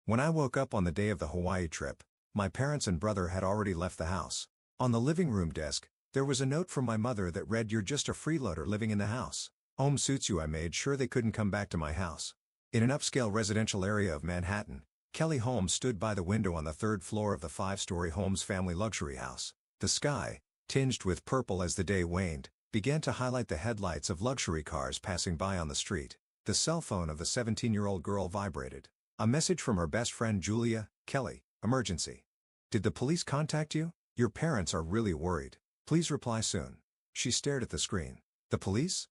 When I woke up on the day of the Hawaii trip, my parents and brother had already left the house. On the living room desk, there was a note from my mother that read, "You're just a freeloader living in the house. Home suits you." I made sure they couldn't come back to my house. In an upscale residential area of Manhattan, Kelly Holmes stood by the window on the third floor of the five-story Holmes family luxury house. The sky, tinged with purple as the day waned, began to highlight the headlights of luxury cars passing by on the street. The cell phone of the 17-year-old girl vibrated. A message from her best friend Julia. "Kelly, emergency. Did the police contact you? Your parents are really worried. Please reply soon." She stared at the screen. The police?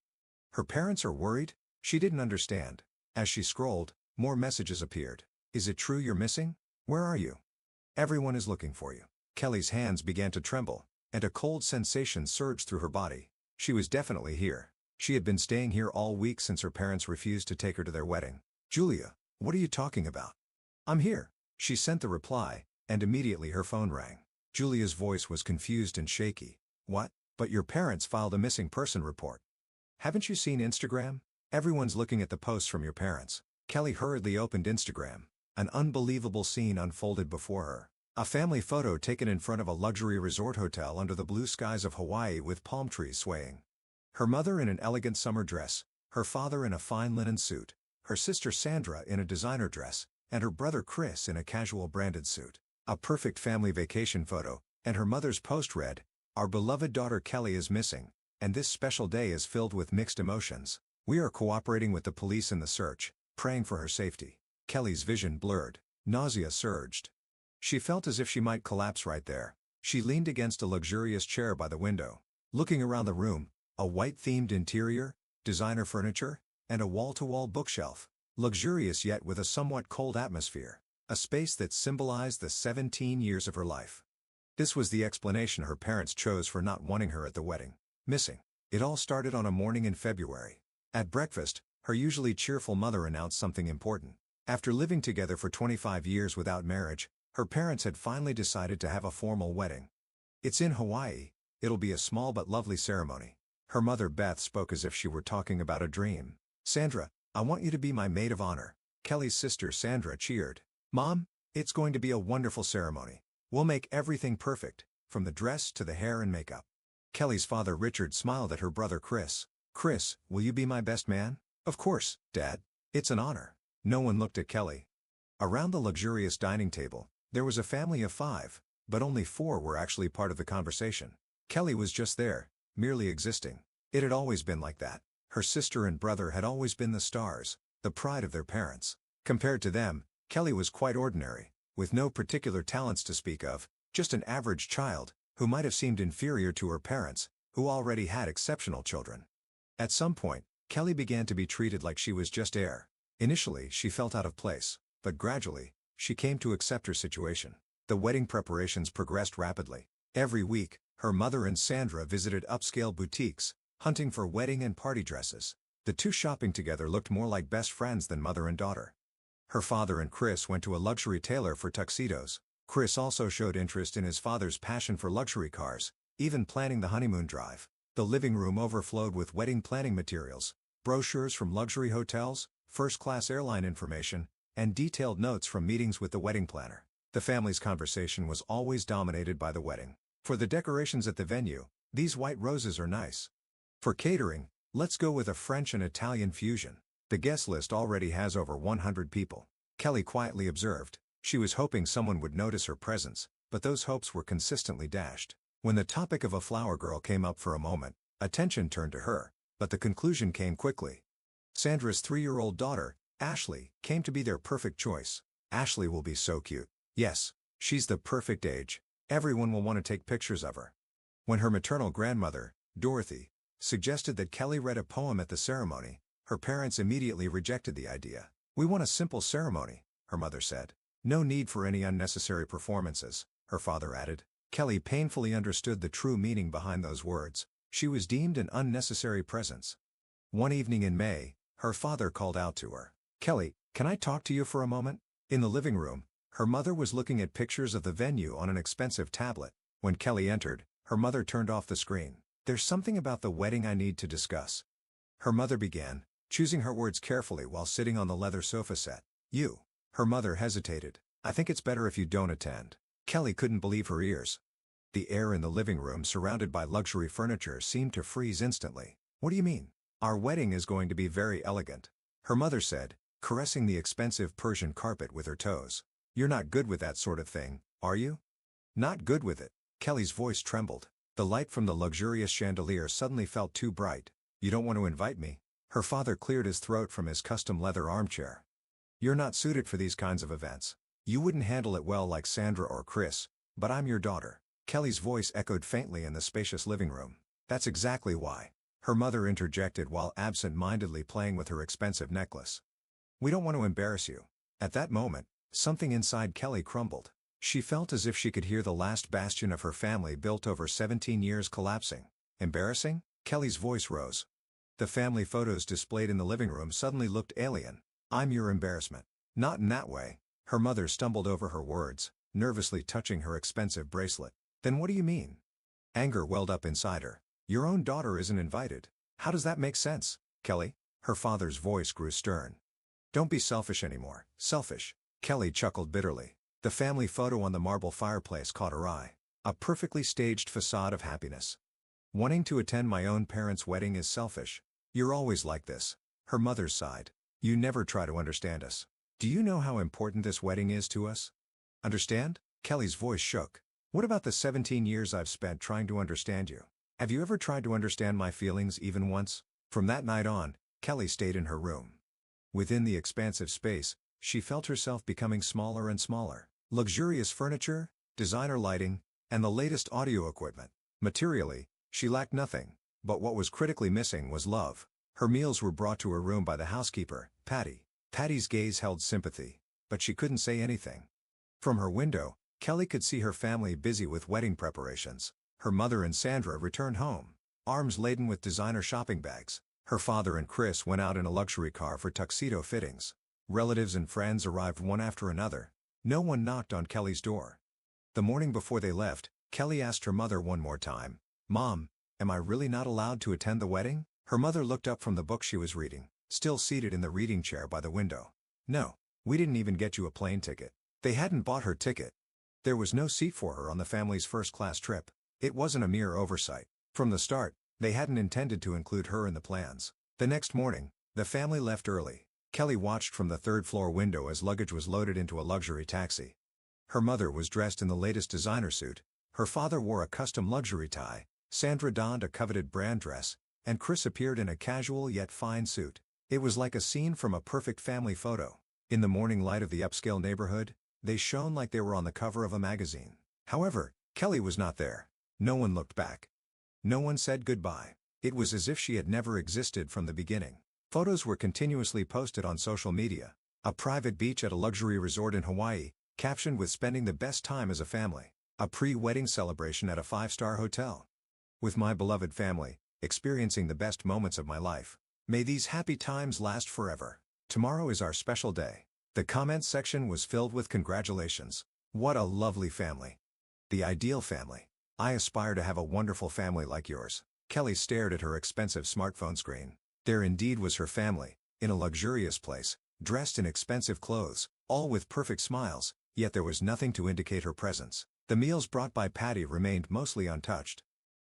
Her parents are worried? She didn't understand. As she scrolled, more messages appeared. "Is it true you're missing? Where are you? Everyone is looking for you." Kelly's hands began to tremble, and a cold sensation surged through her body. She was definitely here. She had been staying here all week since her parents refused to take her to their wedding. "Julia, what are you talking about?" "I'm here." She sent the reply, and immediately her phone rang. Julia's voice was confused and shaky. "What? But your parents filed a missing person report. Haven't you seen Instagram? Everyone's looking at the posts from your parents." Kelly hurriedly opened Instagram. An unbelievable scene unfolded before her. A family photo taken in front of a luxury resort hotel under the blue skies of Hawaii with palm trees swaying. Her mother in an elegant summer dress, her father in a fine linen suit, her sister Sandra in a designer dress, and her brother Chris in a casual branded suit. A perfect family vacation photo, and her mother's post read, "Our beloved daughter Kelly is missing, and this special day is filled with mixed emotions. We are cooperating with the police in the search, praying for her safety." Kelly's vision blurred. Nausea surged. She felt as if she might collapse right there. She leaned against a luxurious chair by the window. Looking around the room, a white-themed interior, designer furniture, and a wall-to-wall bookshelf. Luxurious yet with a somewhat cold atmosphere. A space that symbolized the 17 years of her life. This was the explanation her parents chose for not wanting her at the wedding. Missing. It all started on a morning in February. At breakfast, her usually cheerful mother announced something important. After living together for 25 years without marriage, her parents had finally decided to have a formal wedding. "It's in Hawaii. It'll be a small but lovely ceremony." Her mother Beth spoke as if she were talking about a dream. "Sandra, I want you to be my maid of honor." Kelly's sister Sandra cheered. "Mom, it's going to be a wonderful ceremony. We'll make everything perfect, from the dress to the hair and makeup." Kelly's father Richard smiled at her brother Chris. "Chris, will you be my best man?" "Of course, Dad. It's an honor." No one looked at Kelly. Around the luxurious dining table, there was a family of 5, but only 4 were actually part of the conversation. Kelly was just there, merely existing. It had always been like that. Her sister and brother had always been the stars, the pride of their parents. Compared to them, Kelly was quite ordinary, with no particular talents to speak of, just an average child, who might have seemed inferior to her parents, who already had exceptional children. At some point, Kelly began to be treated like she was just air. Initially, she felt out of place, but gradually, she came to accept her situation. The wedding preparations progressed rapidly. Every week, her mother and Sandra visited upscale boutiques, hunting for wedding and party dresses. The two shopping together looked more like best friends than mother and daughter. Her father and Chris went to a luxury tailor for tuxedos. Chris also showed interest in his father's passion for luxury cars, even planning the honeymoon drive. The living room overflowed with wedding planning materials, brochures from luxury hotels, first-class airline information, and detailed notes from meetings with the wedding planner. The family's conversation was always dominated by the wedding. "For the decorations at the venue, these white roses are nice. For catering, let's go with a French and Italian fusion. The guest list already has over 100 people." Kelly quietly observed. She was hoping someone would notice her presence, but those hopes were consistently dashed. When the topic of a flower girl came up for a moment, attention turned to her, but the conclusion came quickly. Sandra's 3-year-old daughter, Ashley, came to be their perfect choice. "Ashley will be so cute. Yes, she's the perfect age. Everyone will want to take pictures of her." When her maternal grandmother, Dorothy, suggested that Kelly read a poem at the ceremony, her parents immediately rejected the idea. "We want a simple ceremony," her mother said. "No need for any unnecessary performances," her father added. Kelly painfully understood the true meaning behind those words. She was deemed an unnecessary presence. One evening in May, her father called out to her. "Kelly, can I talk to you for a moment?" In the living room, her mother was looking at pictures of the venue on an expensive tablet. When Kelly entered, her mother turned off the screen. "There's something about the wedding I need to discuss," her mother began, choosing her words carefully while sitting on the leather sofa set. "You Her mother hesitated. I think it's better if you don't attend. Kelly couldn't believe her ears. The air in the living room surrounded by luxury furniture seemed to freeze instantly. What do you mean? Our wedding is going to be very elegant, her mother said, caressing the expensive Persian carpet with her toes. You're not good with that sort of thing, are you? Not good with it. Kelly's voice trembled. The light from the luxurious chandelier suddenly felt too bright. You don't want to invite me? Her father cleared his throat from his custom leather armchair. You're not suited for these kinds of events. You wouldn't handle it well like Sandra or Chris, but I'm your daughter. Kelly's voice echoed faintly in the spacious living room. That's exactly why, her mother interjected while absent-mindedly playing with her expensive necklace. We don't want to embarrass you. At that moment, something inside Kelly crumbled. She felt as if she could hear the last bastion of her family built over 17 years collapsing. Embarrassing? Kelly's voice rose. The family photos displayed in the living room suddenly looked alien. I'm your embarrassment. Not in that way. Her mother stumbled over her words, nervously touching her expensive bracelet. Then what do you mean? Anger welled up inside her. Your own daughter isn't invited. How does that make sense, Kelly? Her father's voice grew stern. Don't be selfish anymore. Selfish. Kelly chuckled bitterly. The family photo on the marble fireplace caught her eye. A perfectly staged facade of happiness. Wanting to attend my own parents' wedding is selfish. You're always like this. Her mother sighed. You never try to understand us. Do you know how important this wedding is to us? Understand? Kelly's voice shook. What about the 17 years I've spent trying to understand you? Have you ever tried to understand my feelings even once? From that night on, Kelly stayed in her room. Within the expansive space, she felt herself becoming smaller and smaller. Luxurious furniture, designer lighting, and the latest audio equipment. Materially, she lacked nothing, but what was critically missing was love. Her meals were brought to her room by the housekeeper, Patty. Patty's gaze held sympathy, but she couldn't say anything. From her window, Kelly could see her family busy with wedding preparations. Her mother and Sandra returned home, arms laden with designer shopping bags. Her father and Chris went out in a luxury car for tuxedo fittings. Relatives and friends arrived one after another. No one knocked on Kelly's door. The morning before they left, Kelly asked her mother one more time, Mom, am I really not allowed to attend the wedding? Her mother looked up from the book she was reading, still seated in the reading chair by the window. No, we didn't even get you a plane ticket. They hadn't bought her ticket. There was no seat for her on the family's first-class trip. It wasn't a mere oversight. From the start, they hadn't intended to include her in the plans. The next morning, the family left early. Kelly watched from the third-floor window as luggage was loaded into a luxury taxi. Her mother was dressed in the latest designer suit. Her father wore a custom luxury tie. Sandra donned a coveted brand dress, and Chris appeared in a casual yet fine suit. It was like a scene from a perfect family photo. In the morning light of the upscale neighborhood, they shone like they were on the cover of a magazine. However, Kelly was not there. No one looked back. No one said goodbye. It was as if she had never existed from the beginning. Photos were continuously posted on social media. A private beach at a luxury resort in Hawaii, captioned with spending the best time as a family. A pre-wedding celebration at a 5-star hotel. With my beloved family, experiencing the best moments of my life. May these happy times last forever. Tomorrow is our special day. The comments section was filled with congratulations. What a lovely family. The ideal family. I aspire to have a wonderful family like yours. Kelly stared at her expensive smartphone screen. There indeed was her family, in a luxurious place, dressed in expensive clothes, all with perfect smiles, yet there was nothing to indicate her presence. The meals brought by Patty remained mostly untouched.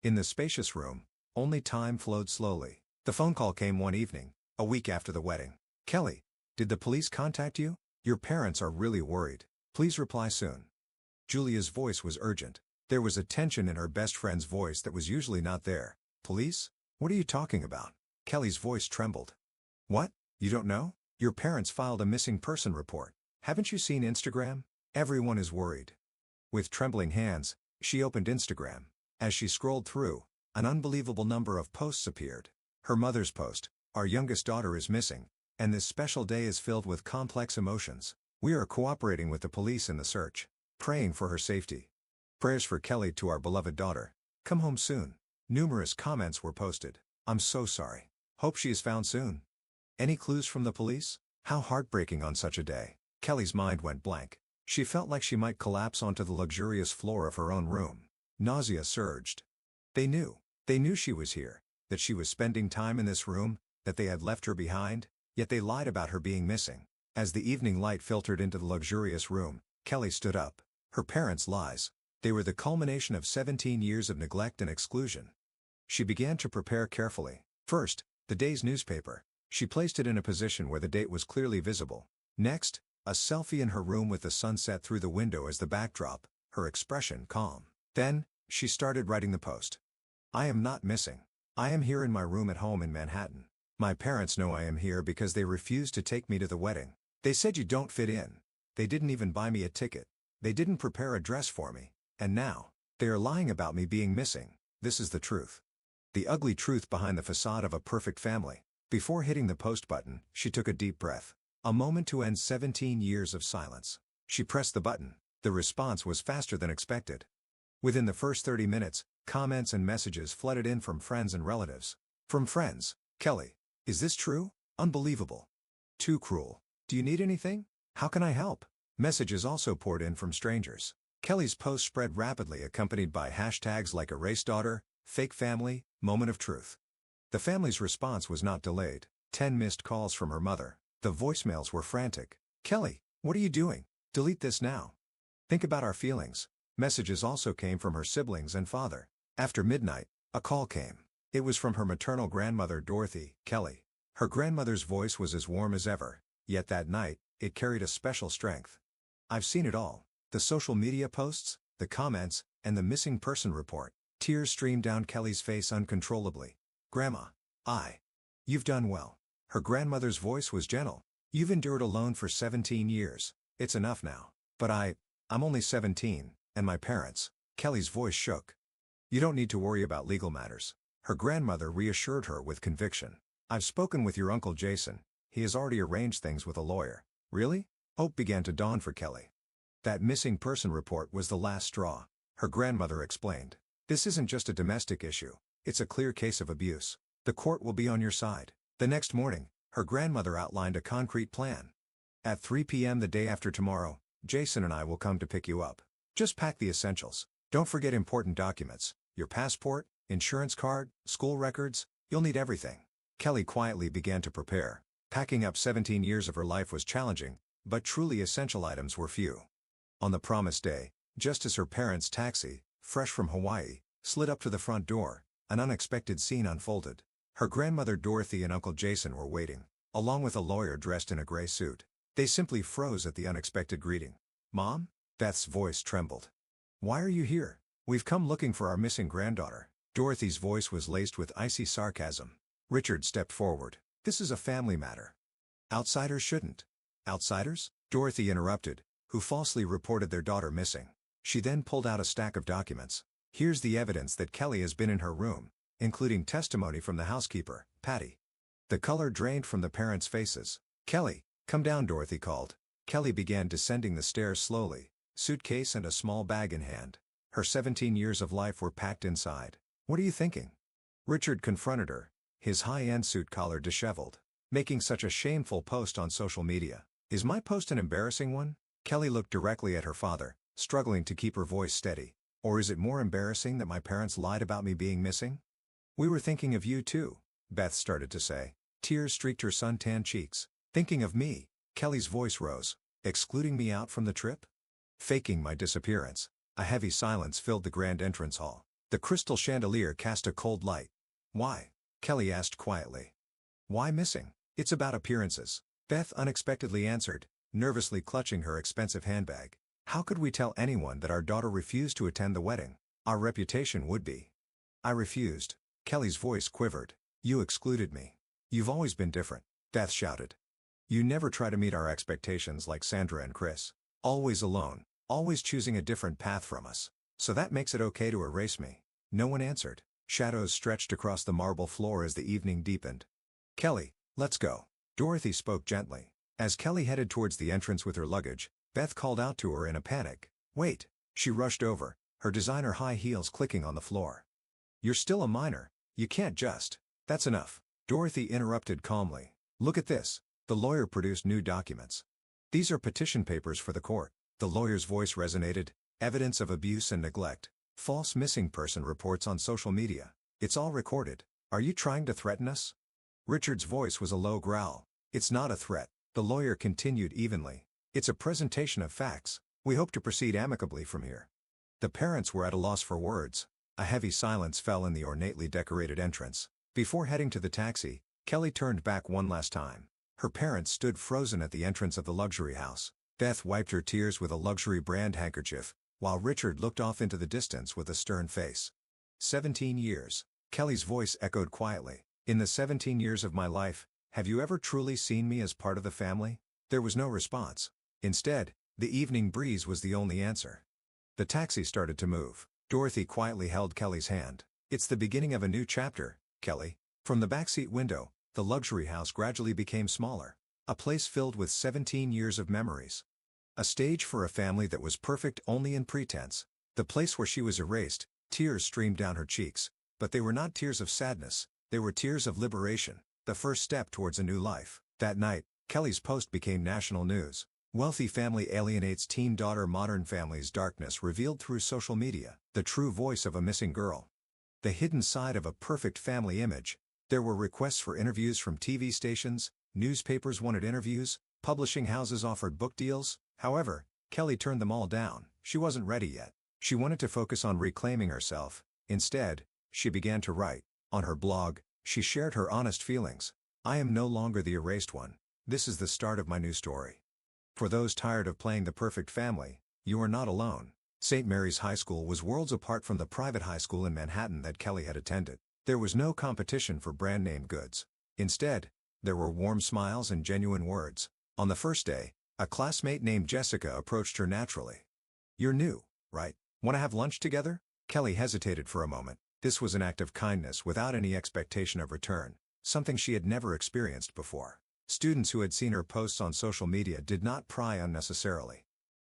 In the spacious room, only time flowed slowly. The phone call came one evening, a week after the wedding. Kelly, did the police contact you? Your parents are really worried. Please reply soon. Julia's voice was urgent. There was a tension in her best friend's voice that was usually not there. Police? What are you talking about? Kelly's voice trembled. What? You don't know? Your parents filed a missing person report. Haven't you seen Instagram? Everyone is worried. With trembling hands, she opened Instagram. As she scrolled through, an unbelievable number of posts appeared. Her mother's post, our youngest daughter is missing, and this special day is filled with complex emotions. We are cooperating with the police in the search, praying for her safety. Prayers for Kelly to our beloved daughter. Come home soon. Numerous comments were posted. I'm so sorry. Hope she is found soon. Any clues from the police? How heartbreaking on such a day. Kelly's mind went blank. She felt like she might collapse onto the luxurious floor of her own room. Nausea surged. They knew. They knew she was here, that she was spending time in this room, that they had left her behind, yet they lied about her being missing. As the evening light filtered into the luxurious room, Kelly stood up. Her parents' lies. They were the culmination of 17 years of neglect and exclusion. She began to prepare carefully. First, the day's newspaper. She placed it in a position where the date was clearly visible. Next, a selfie in her room with the sunset through the window as the backdrop, her expression calm. Then, she started writing the post. I am not missing. I am here in my room at home in Manhattan. My parents know I am here because they refused to take me to the wedding. They said you don't fit in. They didn't even buy me a ticket. They didn't prepare a dress for me. And now, they are lying about me being missing. This is the truth. The ugly truth behind the facade of a perfect family. Before hitting the post button, she took a deep breath. A moment to end 17 years of silence. She pressed the button. The response was faster than expected. Within the first 30 minutes, comments and messages flooded in from friends and relatives. From friends: Kelly, is this true? Unbelievable. Too cruel. Do you need anything? How can I help? Messages also poured in from strangers. Kelly's post spread rapidly, accompanied by hashtags like erased daughter, fake family, moment of truth. The family's response was not delayed. 10 missed calls from her mother. The voicemails were frantic. Kelly, what are you doing? Delete this now. Think about our feelings. Messages also came from her siblings and father. After midnight, a call came. It was from her maternal grandmother Dorothy. Kelly. Her grandmother's voice was as warm as ever, yet that night, it carried a special strength. I've seen it all. The social media posts, the comments, and the missing person report. Tears streamed down Kelly's face uncontrollably. Grandma. You've done well. Her grandmother's voice was gentle. You've endured alone for 17 years. It's enough now. But I'm only 17, and my parents. Kelly's voice shook. You don't need to worry about legal matters. Her grandmother reassured her with conviction. I've spoken with your Uncle Jason. He has already arranged things with a lawyer. Really? Hope began to dawn for Kelly. That missing person report was the last straw. Her grandmother explained. This isn't just a domestic issue. It's a clear case of abuse. The court will be on your side. The next morning, her grandmother outlined a concrete plan. At 3 p.m. the day after tomorrow, Jason and I will come to pick you up. Just pack the essentials. Don't forget important documents. Your passport, insurance card, school records. You'll need everything. Kelly quietly began to prepare. Packing up 17 years of her life was challenging, but truly essential items were few. On the promised day, just as her parents' taxi, fresh from Hawaii, slid up to the front door, an unexpected scene unfolded. Her grandmother Dorothy and Uncle Jason were waiting, along with a lawyer dressed in a gray suit. They simply froze at the unexpected greeting. Mom? Beth's voice trembled. Why are you here? We've come looking for our missing granddaughter. Dorothy's voice was laced with icy sarcasm. Richard stepped forward. This is a family matter. Outsiders shouldn't. Outsiders? Dorothy interrupted, who falsely reported their daughter missing. She then pulled out a stack of documents. Here's the evidence that Kelly has been in her room, including testimony from the housekeeper, Patty. The color drained from the parents' faces. Kelly, come down, Dorothy called. Kelly began descending the stairs slowly, suitcase and a small bag in hand. Her 17 years of life were packed inside. What are you thinking? Richard confronted her, his high-end suit collar disheveled. Making such a shameful post on social media. Is my post an embarrassing one? Kelly looked directly at her father, struggling to keep her voice steady. Or is it more embarrassing that my parents lied about me being missing? We were thinking of you too, Beth started to say. Tears streaked her sun-tanned cheeks. Thinking of me? Kelly's voice rose. Excluding me out from the trip? Faking my disappearance. A heavy silence filled the grand entrance hall. The crystal chandelier cast a cold light. Why? Kelly asked quietly. Why missing? It's about appearances. Beth unexpectedly answered, nervously clutching her expensive handbag. How could we tell anyone that our daughter refused to attend the wedding? Our reputation would be. I refused. Kelly's voice quivered. You excluded me. You've always been different, Beth shouted. You never try to meet our expectations like Sandra and Chris. Always alone, always choosing a different path from us. So that makes it okay to erase me. No one answered. Shadows stretched across the marble floor as the evening deepened. Kelly, let's go. Dorothy spoke gently. As Kelly headed towards the entrance with her luggage, Beth called out to her in a panic. Wait. She rushed over, her designer high heels clicking on the floor. You're still a minor. You can't just. That's enough. Dorothy interrupted calmly. Look at this. The lawyer produced new documents. These are petition papers for the court. The lawyer's voice resonated. Evidence of abuse and neglect. False missing person reports on social media. It's all recorded. Are you trying to threaten us? Richard's voice was a low growl. It's not a threat. The lawyer continued evenly. It's a presentation of facts. We hope to proceed amicably from here. The parents were at a loss for words. A heavy silence fell in the ornately decorated entrance. Before heading to the taxi, Kelly turned back one last time. Her parents stood frozen at the entrance of the luxury house. Beth wiped her tears with a luxury brand handkerchief, while Richard looked off into the distance with a stern face. 17 years. Kelly's voice echoed quietly. In the 17 years of my life, have you ever truly seen me as part of the family? There was no response. Instead, the evening breeze was the only answer. The taxi started to move. Dorothy quietly held Kelly's hand. It's the beginning of a new chapter, Kelly. From the backseat window, the luxury house gradually became smaller. A place filled with 17 years of memories. A stage for a family that was perfect only in pretense. The place where she was erased. Tears streamed down her cheeks. But they were not tears of sadness. They were tears of liberation. The first step towards a new life. That night, Kelly's post became national news. Wealthy family alienates teen daughter. Modern family's darkness revealed through social media. The true voice of a missing girl. The hidden side of a perfect family image. There were requests for interviews from TV stations, newspapers wanted interviews, publishing houses offered book deals. However, Kelly turned them all down. She wasn't ready yet. She wanted to focus on reclaiming herself. Instead, she began to write. On her blog, she shared her honest feelings. I am no longer the erased one. This is the start of my new story. For those tired of playing the perfect family, you are not alone. St. Mary's High School was worlds apart from the private high school in Manhattan that Kelly had attended. There was no competition for brand-name goods. Instead, there were warm smiles and genuine words. On the first day, a classmate named Jessica approached her naturally. You're new, right? Want to have lunch together? Kelly hesitated for a moment. This was an act of kindness without any expectation of return, something she had never experienced before. Students who had seen her posts on social media did not pry unnecessarily.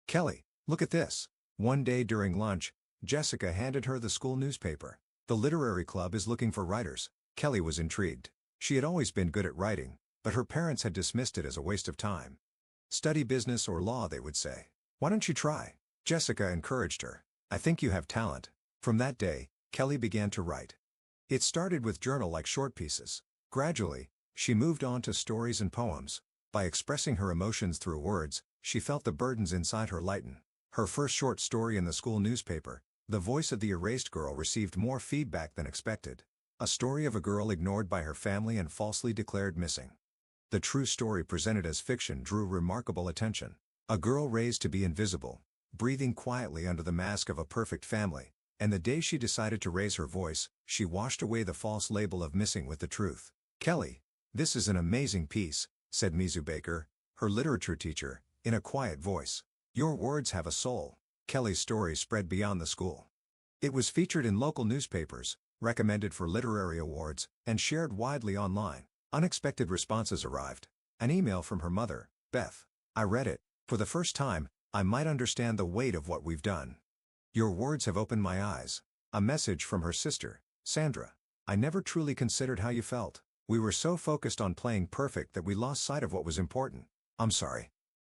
Kelly, look at this. One day during lunch, Jessica handed her the school newspaper. The literary club is looking for writers. Kelly was intrigued. She had always been good at writing, but her parents had dismissed it as a waste of time. Study business or law, they would say. Why don't you try? Jessica encouraged her. I think you have talent. From that day, Kelly began to write. It started with journal-like short pieces. Gradually, she moved on to stories and poems. By expressing her emotions through words, she felt the burdens inside her lighten. Her first short story in the school newspaper, The Voice of the Erased Girl, received more feedback than expected. A story of a girl ignored by her family and falsely declared missing. The true story presented as fiction drew remarkable attention. A girl raised to be invisible, breathing quietly under the mask of a perfect family, and the day she decided to raise her voice, she washed away the false label of missing with the truth. Kelly, this is an amazing piece, said Mizu Baker, her literature teacher, in a quiet voice. Your words have a soul. Kelly's story spread beyond the school. It was featured in local newspapers, recommended for literary awards, and shared widely online. Unexpected responses arrived. An email from her mother, Beth. I read it. For the first time, I might understand the weight of what we've done. Your words have opened my eyes. A message from her sister, Sandra. I never truly considered how you felt. We were so focused on playing perfect that we lost sight of what was important. I'm sorry.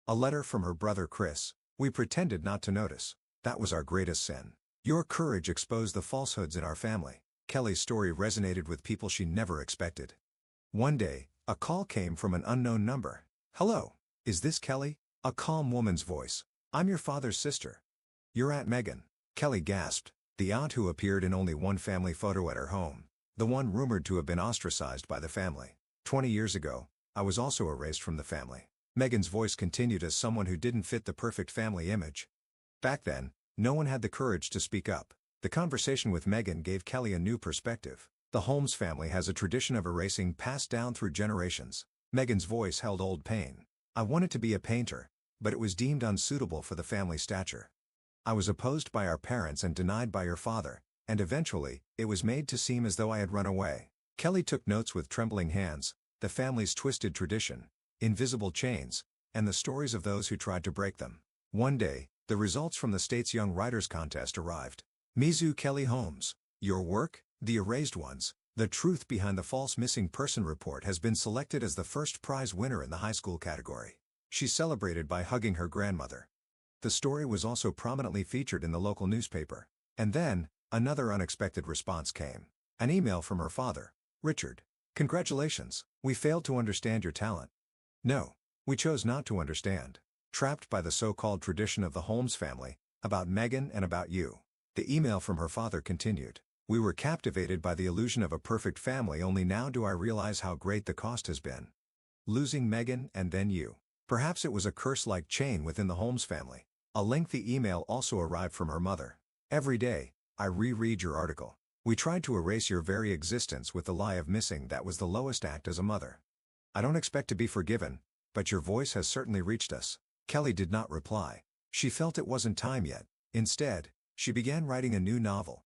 A letter from her brother Chris. We pretended not to notice. That was our greatest sin. Your courage exposed the falsehoods in our family. Kelly's story resonated with people she never expected. One day, a call came from an unknown number. Hello, is this Kelly? A calm woman's voice. I'm your father's sister. Your Aunt Megan. Kelly gasped. The aunt who appeared in only one family photo at her home. The one rumored to have been ostracized by the family. 20 years ago, I was also erased from the family. Megan's voice continued as someone who didn't fit the perfect family image. Back then, no one had the courage to speak up. The conversation with Megan gave Kelly a new perspective. The Holmes family has a tradition of erasing passed down through generations. Megan's voice held old pain. I wanted to be a painter, but it was deemed unsuitable for the family stature. I was opposed by our parents and denied by your father, and eventually, it was made to seem as though I had run away. Kelly took notes with trembling hands, the family's twisted tradition, invisible chains, and the stories of those who tried to break them. One day, the results from the state's Young Writers Contest arrived. Mizu Kelly Holmes, your work, The Erased Ones, The Truth Behind the False Missing Person Report, has been selected as the first prize winner in the high school category. She celebrated by hugging her grandmother. The story was also prominently featured in the local newspaper. And then, another unexpected response came. An email from her father, Richard. Congratulations, we failed to understand your talent. No, We chose not to understand. Trapped by the so-called tradition of the Holmes family, about Megan and about you. The email from her father continued. We were captivated by the illusion of a perfect family, only now do I realize how great the cost has been. Losing Megan and then you. Perhaps it was a curse-like chain within the Holmes family. A lengthy email also arrived from her mother. Every day, I reread your article. We tried to erase your very existence with the lie of missing that was the lowest act as a mother. I don't expect to be forgiven, but your voice has certainly reached us. Kelly did not reply. She felt it wasn't time yet. Instead, she began writing a new novel.